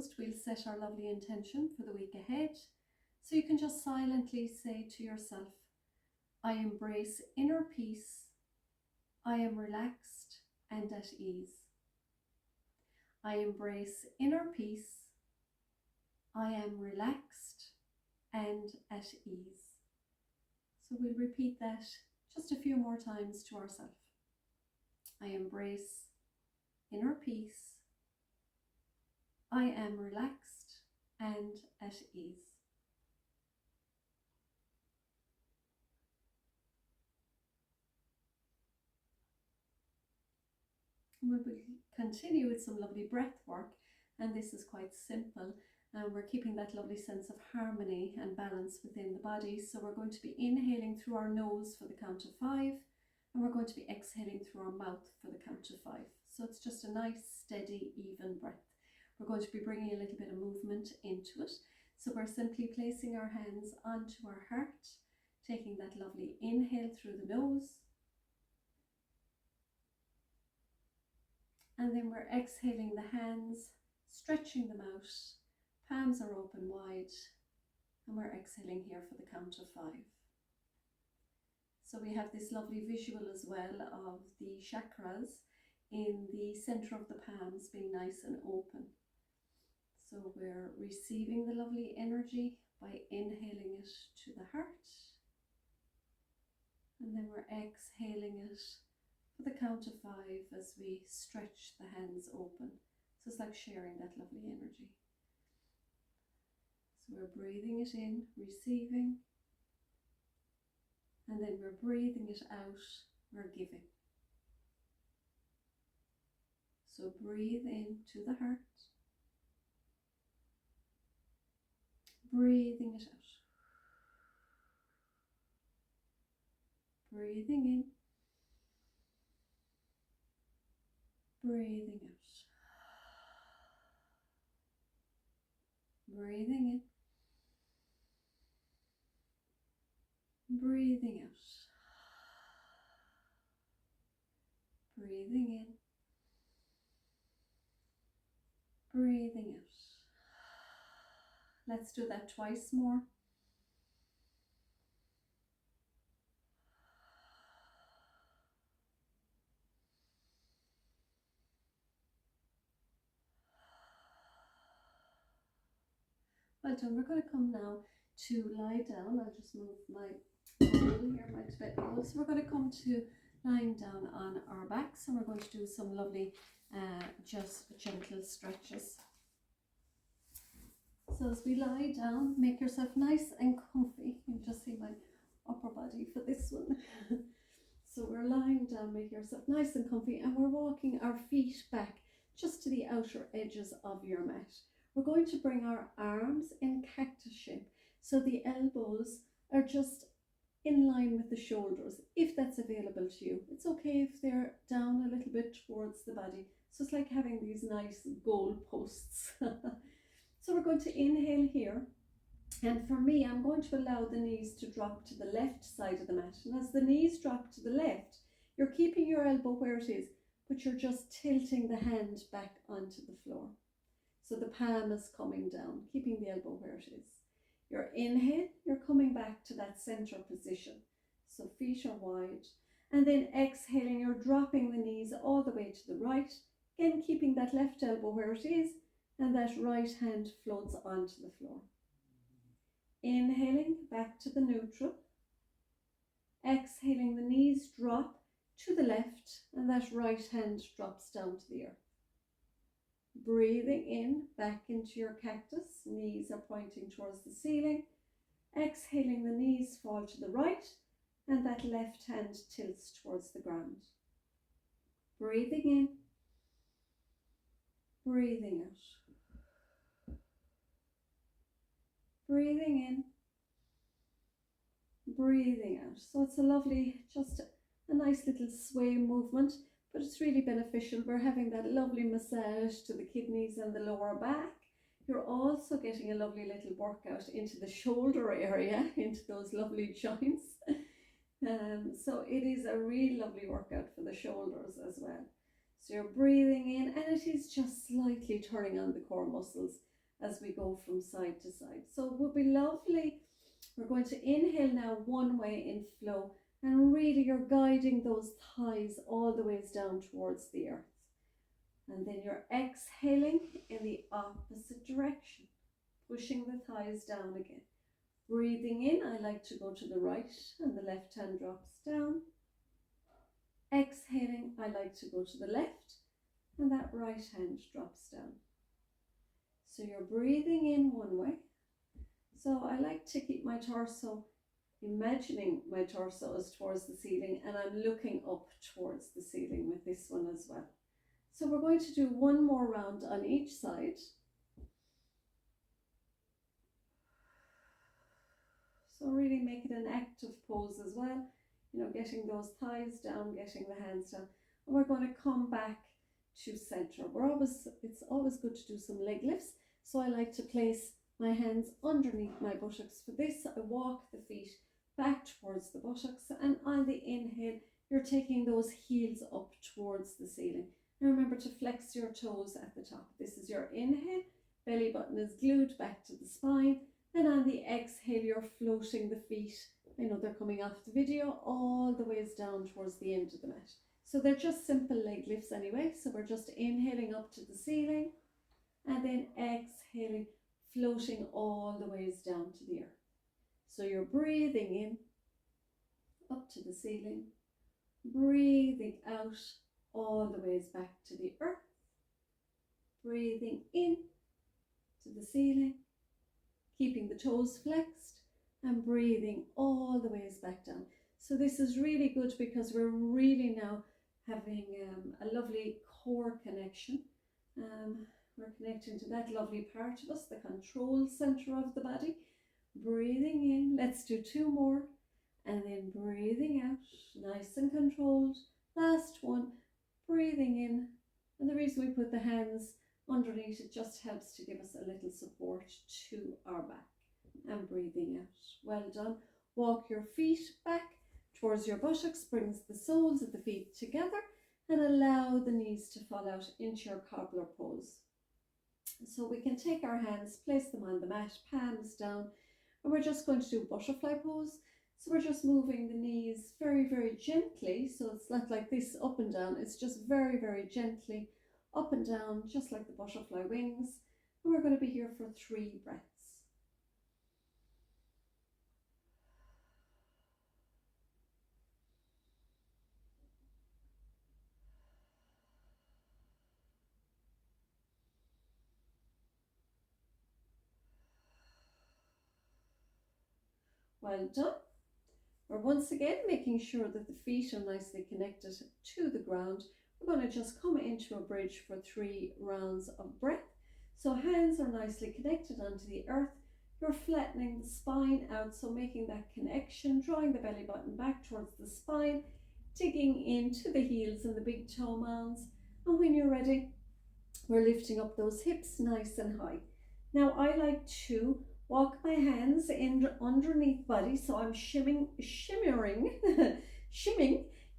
closed, we'll set our lovely intention for the week ahead. So you can just silently say to yourself, I embrace inner peace. I am relaxed and at ease. I embrace inner peace. I am relaxed and at ease. So we'll repeat that just a few more times to ourselves. I embrace inner peace. I am relaxed and at ease. We will continue with some lovely breath work, and this is quite simple. We're keeping that lovely sense of harmony and balance within the body. So we're going to be inhaling through our nose for the count of 5, and we're going to be exhaling through our mouth for the count of 5. So it's just a nice, steady, even breath. We're going to be bringing a little bit of movement into it. So we're simply placing our hands onto our heart, taking that lovely inhale through the nose. And then we're exhaling the hands, stretching them out. Palms are open wide. And we're exhaling here for the count of 5. So we have this lovely visual as well of the chakras in the center of the palms being nice and open. So we're receiving the lovely energy by inhaling it to the heart. And then we're exhaling it for the count of 5 as we stretch the hands open. So it's like sharing that lovely energy. So we're breathing it in, receiving, and then we're breathing it out, we're giving. So breathe in to the heart, breathing it out, breathing in, breathing out, breathing in, breathing out, breathing in, breathing out. Let's do that twice more. Well done. We're going to come now to lie down. I'll just move my bowl here, my Tibet bowl. So we're going to come to lying down on our backs, and we're going to do some lovely just gentle stretches. So as we lie down, make yourself nice and comfy. You can just see my upper body for this one. So we're lying down, make yourself nice and comfy, and we're walking our feet back just to the outer edges of your mat. We're going to bring our arms in cactus shape, so the elbows are just in line with the shoulders, if that's available to you. It's okay if they're down a little bit towards the body. So it's like having these nice goal posts. So we're going to inhale here. And for me, I'm going to allow the knees to drop to the left side of the mat. And as the knees drop to the left, you're keeping your elbow where it is, but you're just tilting the hand back onto the floor. So the palm is coming down, keeping the elbow where it is. Your inhale, you're coming back to that center position. So feet are wide. And then exhaling, you're dropping the knees all the way to the right. Again, keeping that left elbow where it is, and that right hand floats onto the floor. Inhaling back to the neutral. Exhaling, the knees drop to the left, and that right hand drops down to the earth. Breathing in, back into your cactus, knees are pointing towards the ceiling. Exhaling, the knees fall to the right, and that left hand tilts towards the ground. Breathing in, breathing out. Breathing in, breathing out. So it's a lovely, just a nice little sway movement, but it's really beneficial. We're having that lovely massage to the kidneys and the lower back. You're also getting a lovely little workout into the shoulder area, into those lovely joints. So it is a really lovely workout for the shoulders as well. So you're breathing in, and it is just slightly turning on the core muscles as we go from side to side. So it would be lovely. We're going to inhale now one way in flow, and really you're guiding those thighs all the ways down towards the earth. And then you're exhaling in the opposite direction, pushing the thighs down again. Breathing in, I like to go to the right and the left hand drops down. Exhaling, I like to go to the left and that right hand drops down. So you're breathing in one way. So I like to keep my torso, imagining my torso is towards the ceiling, and I'm looking up towards the ceiling with this one as well. So we're going to do one more round on each side. So really make it an active pose as well, you know, getting those thighs down, getting the hands down. And we're going to come back to center. It's always good to do some leg lifts. So I like to place my hands underneath my buttocks. For this, I walk the feet back towards the buttocks, and on the inhale, you're taking those heels up towards the ceiling. And remember to flex your toes at the top. This is your inhale, belly button is glued back to the spine, and on the exhale, you're floating the feet. I know they're coming off the video, all the ways down towards the end of the mat. So they're just simple leg lifts anyway. So we're just inhaling up to the ceiling and then exhaling, floating all the ways down to the earth. So you're breathing in up to the ceiling, breathing out all the ways back to the earth, breathing in to the ceiling, keeping the toes flexed, and breathing all the ways back down. So this is really good because we're really now having a lovely core connection. We're connecting to that lovely part of us, the control center of the body. Breathing in, let's do two more, and then breathing out, nice and controlled. Last one, breathing in, and the reason we put the hands underneath, it just helps to give us a little support to our back. And breathing out. Well done. Walk your feet back towards your buttocks, brings the soles of the feet together, and allow the knees to fall out into your cobbler pose. So we can take our hands, place them on the mat, palms down, and we're just going to do butterfly pose. So we're just moving the knees very, very gently. So it's not like this up and down, it's just very, very gently up and down, just like the butterfly wings. And we're going to be here for 3 breaths. Well done. We're once again making sure that the feet are nicely connected to the ground. We're going to just come into a bridge for 3 rounds of breath. So hands are nicely connected onto the earth. You're flattening the spine out, so making that connection, drawing the belly button back towards the spine, digging into the heels and the big toe mounds. And when you're ready, we're lifting up those hips nice and high. Now I like to walk my hands in underneath body, so I'm shimming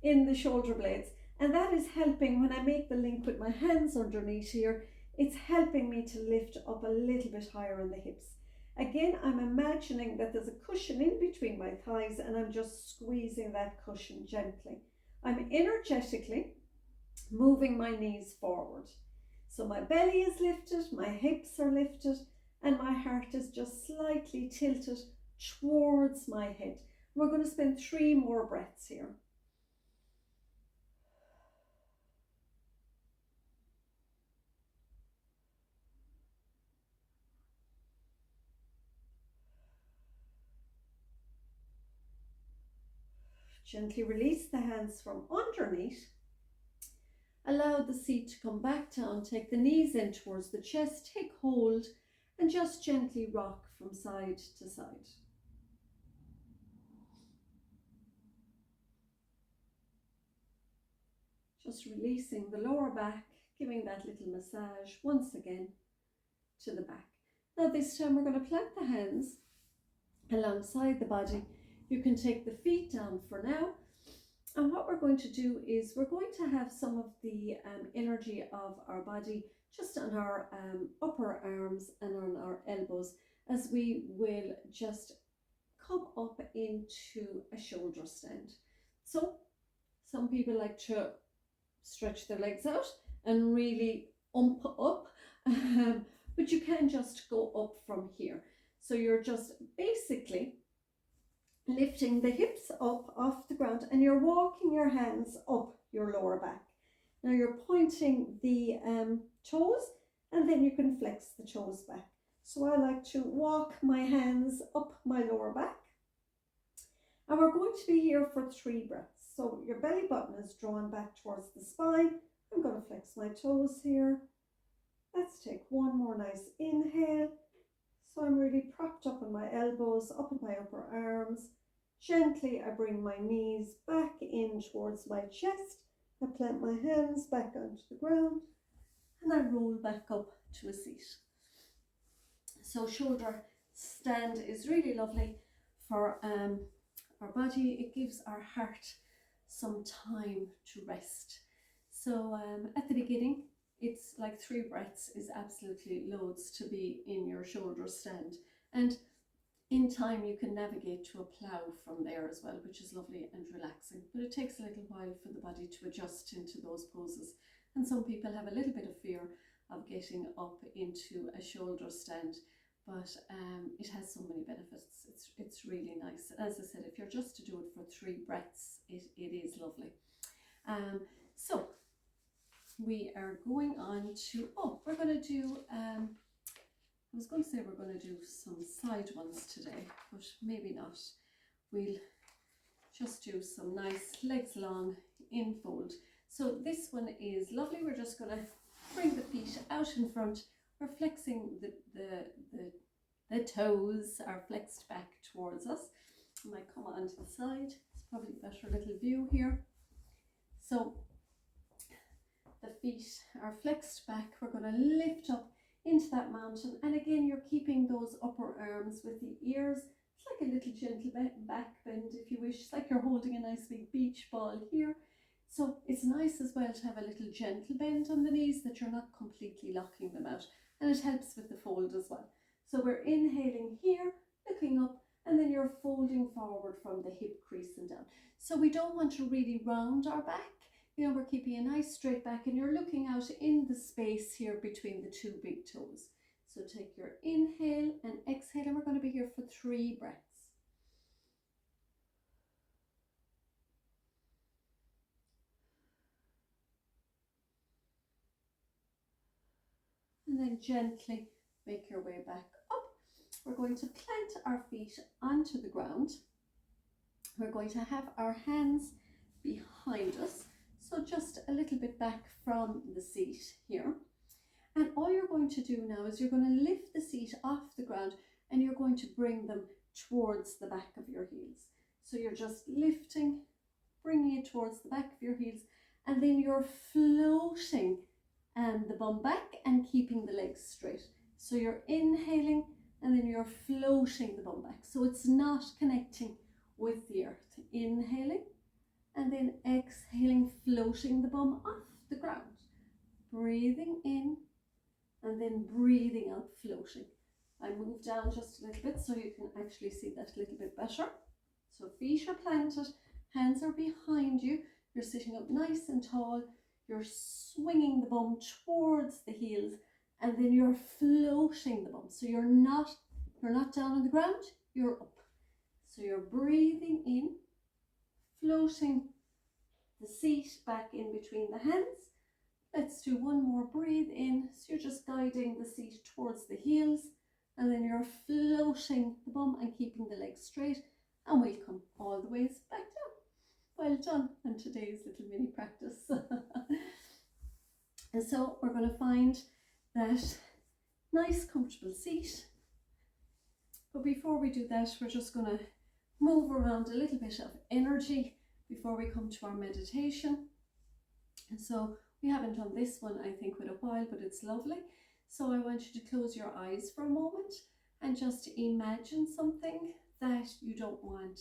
in the shoulder blades, and that is helping when I make the link with my hands underneath here. It's helping me to lift up a little bit higher in the hips. Again, I'm imagining that there's a cushion in between my thighs, and I'm just squeezing that cushion gently. I'm energetically moving my knees forward. So my belly is lifted, my hips are lifted, and my heart is just slightly tilted towards my head. We're going to spend 3 more breaths here. Gently release the hands from underneath. Allow the seat to come back down. Take the knees in towards the chest. Take hold and just gently rock from side to side. Just releasing the lower back, giving that little massage once again to the back. Now this time we're going to plant the hands alongside the body. You can take the feet down for now, And what we're going to do is we're going to have some of the energy of our body just on our upper arms and on our elbows, as we will just come up into a shoulder stand. So some people like to stretch their legs out and really up, but you can just go up from here. So you're just basically lifting the hips up off the ground, and you're walking your hands up your lower back. Now you're pointing the toes, and then you can flex the toes back. So I like to walk my hands up my lower back. And we're going to be here for 3 breaths. So your belly button is drawn back towards the spine. I'm going to flex my toes here. Let's take one more nice inhale. So I'm really propped up on my elbows, up on my upper arms. Gently, I bring my knees back in towards my chest. I plant my hands back onto the ground, and I roll back up to a seat. So shoulder stand is really lovely for our body. It gives our heart some time to rest. So at the beginning, it's like 3 breaths is absolutely loads to be in your shoulder stand. And in time, you can navigate to a plough from there as well, which is lovely and relaxing. But it takes a little while for the body to adjust into those poses. And some people have a little bit of fear of getting up into a shoulder stand, but it has so many benefits. It's really nice. As I said, if you're just to do it for 3 breaths, it is lovely. So we are going on to, we're going to do, I was going to say we're going to do some side ones today, but maybe not. We'll just do some nice legs long in fold. So this one is lovely. We're just going to bring the feet out in front. We're flexing the toes are flexed back towards us. I might come on to the side. It's probably a better little view here. So the feet are flexed back. We're going to lift up into that mountain, and again you're keeping those upper arms with the ears. It's like a little gentle back bend, if you wish. It's like you're holding a nice big beach ball here. So it's nice as well to have a little gentle bend on the knees, that you're not completely locking them out, and it helps with the fold as well. So we're inhaling here, looking up, and then you're folding forward from the hip crease and down. So we don't want to really round our back. You know, we're keeping a nice straight back, and you're looking out in the space here between the 2 big toes. So take your inhale and exhale, and we're going to be here for 3 breaths. And then gently make your way back up. We're going to plant our feet onto the ground. We're going to have our hands behind us, so just a little bit back from the seat here. And all you're going to do now is you're going to lift the seat off the ground, and you're going to bring them towards the back of your heels. So you're just lifting, bringing it towards the back of your heels, and then you're floating the bum back and keeping the legs straight. So you're inhaling, and then you're floating the bum back. So it's not connecting with the earth. Inhaling, and then exhaling, floating the bum off the ground. Breathing in, and then breathing out, floating. I move down just a little bit so you can actually see that a little bit better. So feet are planted, hands are behind you, you're sitting up nice and tall, you're swinging the bum towards the heels, and then you're floating the bum. So you're not down on the ground, you're up. So you're breathing in, floating the seat back in between the hands. Let's do one more. Breathe in. So you're just guiding the seat towards the heels, and then you're floating the bum and keeping the legs straight, and we'll come all the ways back down. Well done on today's little mini practice. And so we're going to find that nice comfortable seat. But before we do that, we're just going to move around a little bit of energy before we come to our meditation. And so we haven't done this one, I think, with a while, but it's lovely. So I want you to close your eyes for a moment and just imagine something that you don't want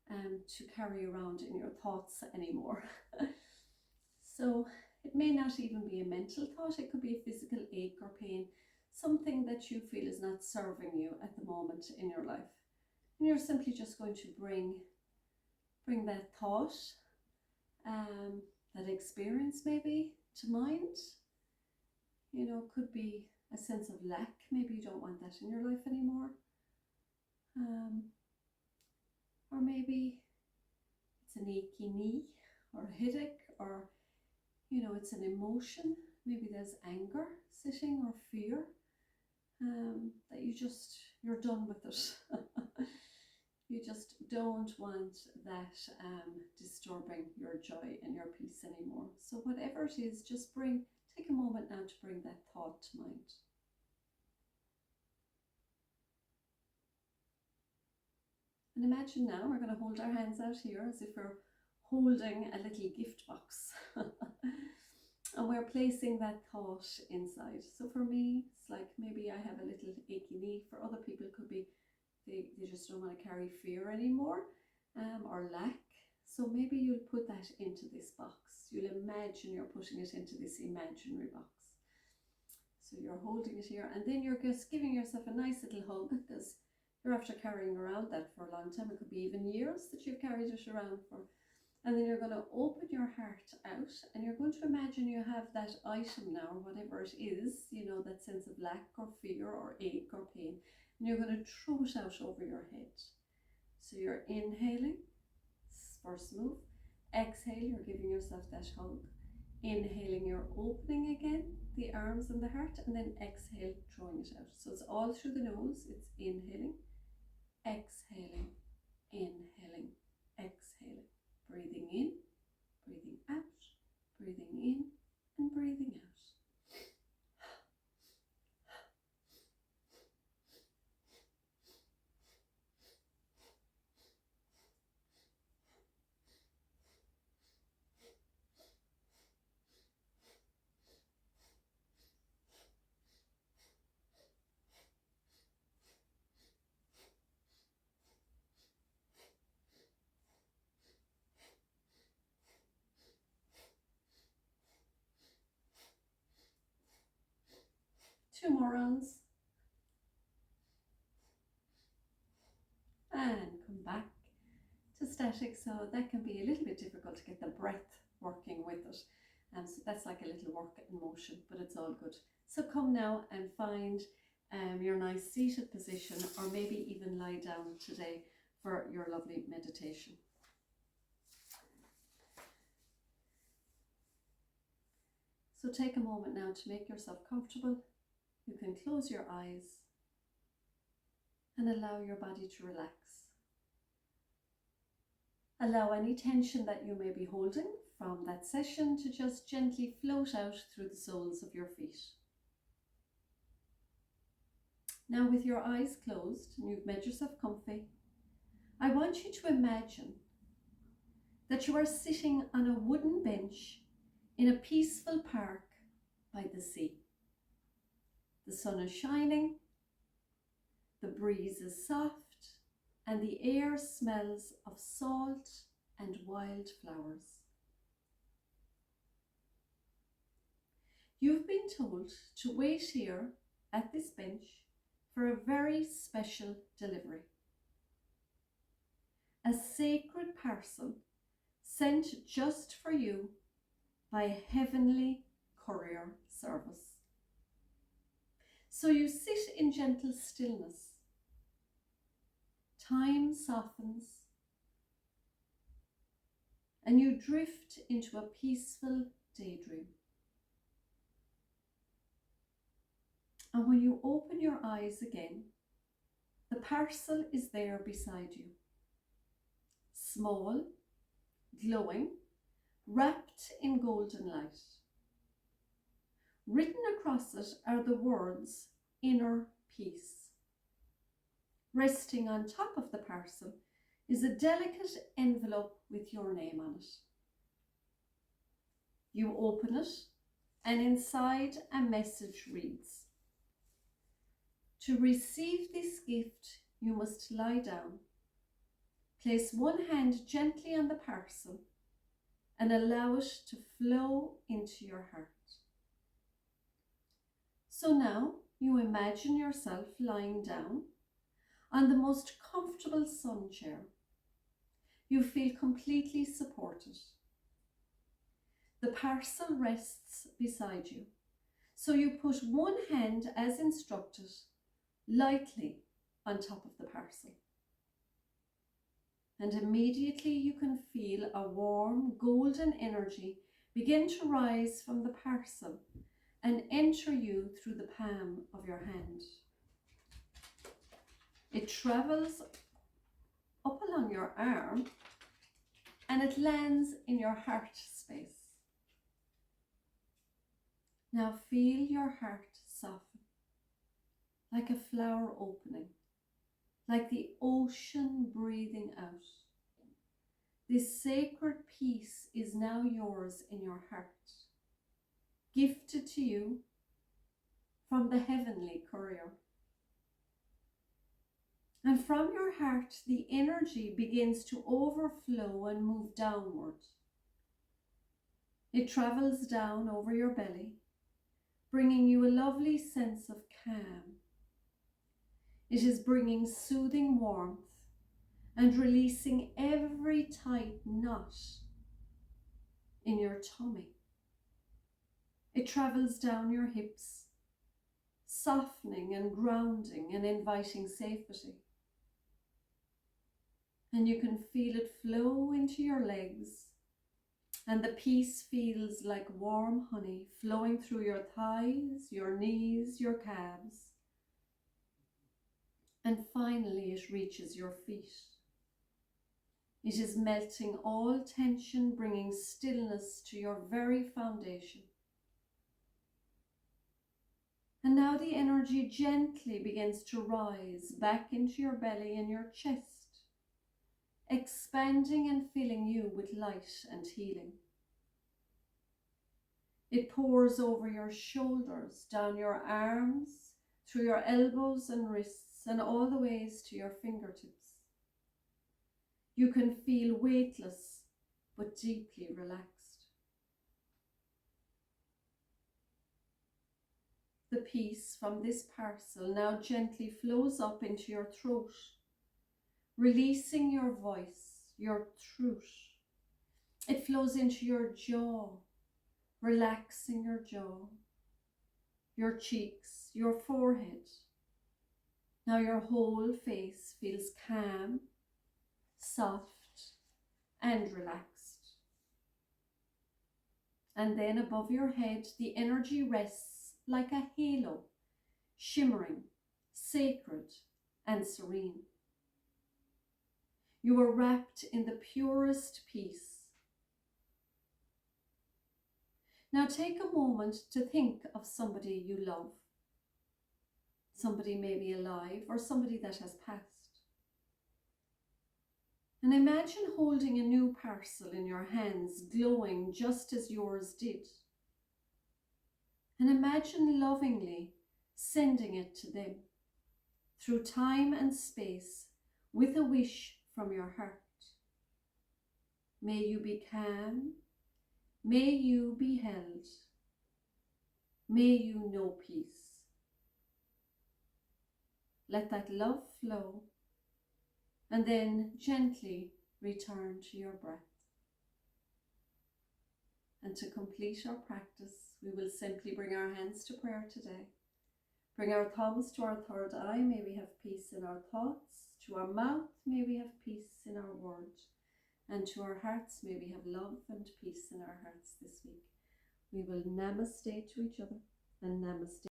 to carry around in your thoughts anymore. So it may not even be a mental thought, it could be a physical ache or pain, something that you feel is not serving you at the moment in your life. And you're simply just going to bring that thought, that experience maybe to mind. You know, could be a sense of lack. Maybe you don't want that in your life anymore. Or maybe it's an achy knee or a headache, or, you know, it's an emotion. Maybe there's anger sitting, or fear, that you're done with it. You just don't want that disturbing your joy and your peace anymore. So whatever it is, just take a moment now to bring that thought to mind. And imagine now we're going to hold our hands out here as if we're holding a little gift box. And we're placing that thought inside. So for me, it's like maybe I have a little achy knee. For other people, it could be they just don't want to carry fear anymore, or lack. So maybe you'll put that into this box. You'll imagine you're putting it into this imaginary box. So you're holding it here, and then you're just giving yourself a nice little hug, because you're after carrying around that for a long time. It could be even years that you've carried it around for. And then you're going to open your heart out, and you're going to imagine you have that item now, or whatever it is, you know, that sense of lack or fear or ache or pain, and you're going to throw it out over your head. So you're inhaling, first move. Exhale, you're giving yourself that hug. Inhaling, you're opening again the arms and the heart, and then exhale, throwing it out. So it's all through the nose. It's inhaling, exhaling, inhaling, exhaling. Breathing in, breathing out, breathing in, and breathing out. 2 more rounds. And come back to static. So that can be a little bit difficult to get the breath working with it. So that's like a little work in motion, but it's all good. So come now and find your nice seated position, or maybe even lie down today for your lovely meditation. So take a moment now to make yourself comfortable. You can close your eyes and allow your body to relax. Allow any tension that you may be holding from that session to just gently float out through the soles of your feet. Now, with your eyes closed and you've made yourself comfy, I want you to imagine that you are sitting on a wooden bench in a peaceful park by the sea. The sun is shining, the breeze is soft, and the air smells of salt and wild flowers. You've been told to wait here at this bench for a very special delivery. A sacred parcel sent just for you by a heavenly courier service. So you sit in gentle stillness. Time softens, and you drift into a peaceful daydream. And when you open your eyes again, the parcel is there beside you. Small, glowing, wrapped in golden light. Written across it are the words, "Inner Peace." Resting on top of the parcel is a delicate envelope with your name on it. You open it, and inside a message reads, "To receive this gift, you must lie down. Place one hand gently on the parcel and allow it to flow into your heart. So now you imagine yourself lying down on the most comfortable sun chair. You feel completely supported. The parcel rests beside you, so you put one hand as instructed lightly on top of the parcel. And immediately you can feel a warm golden energy begin to rise from the parcel and enter you through the palm of your hand. It travels up along your arm and it lands in your heart space. Now feel your heart soften, like a flower opening, like the ocean breathing out. This sacred peace is now yours in your heart, gifted to you from the heavenly courier. And from your heart, the energy begins to overflow and move downward. It travels down over your belly, bringing you a lovely sense of calm. It is bringing soothing warmth and releasing every tight knot in your tummy. It travels down your hips, softening and grounding and inviting safety. And you can feel it flow into your legs, and the peace feels like warm honey flowing through your thighs, your knees, your calves. And finally it reaches your feet. It is melting all tension, bringing stillness to your very foundation. And now the energy gently begins to rise back into your belly and your chest, expanding and filling you with light and healing. It pours over your shoulders, down your arms, through your elbows and wrists, and all the ways to your fingertips. You can feel weightless but deeply relaxed. The peace from this parcel now gently flows up into your throat, releasing your voice, your throat. It flows into your jaw, relaxing your jaw, your cheeks, your forehead. Now your whole face feels calm, soft and relaxed. And then above your head, the energy rests like a halo, shimmering, sacred and serene. You are wrapped in the purest peace. Now take a moment to think of somebody you love, somebody maybe alive or somebody that has passed. And imagine holding a new parcel in your hands, glowing just as yours did. And imagine lovingly sending it to them through time and space with a wish from your heart. May you be calm. May you be held. May you know peace. Let that love flow and then gently return to your breath. And to complete our practice, we will simply bring our hands to prayer today. Bring our thumbs to our third eye. May we have peace in our thoughts. To our mouth, may we have peace in our words. And to our hearts, may we have love and peace in our hearts this week. We will namaste to each other and namaste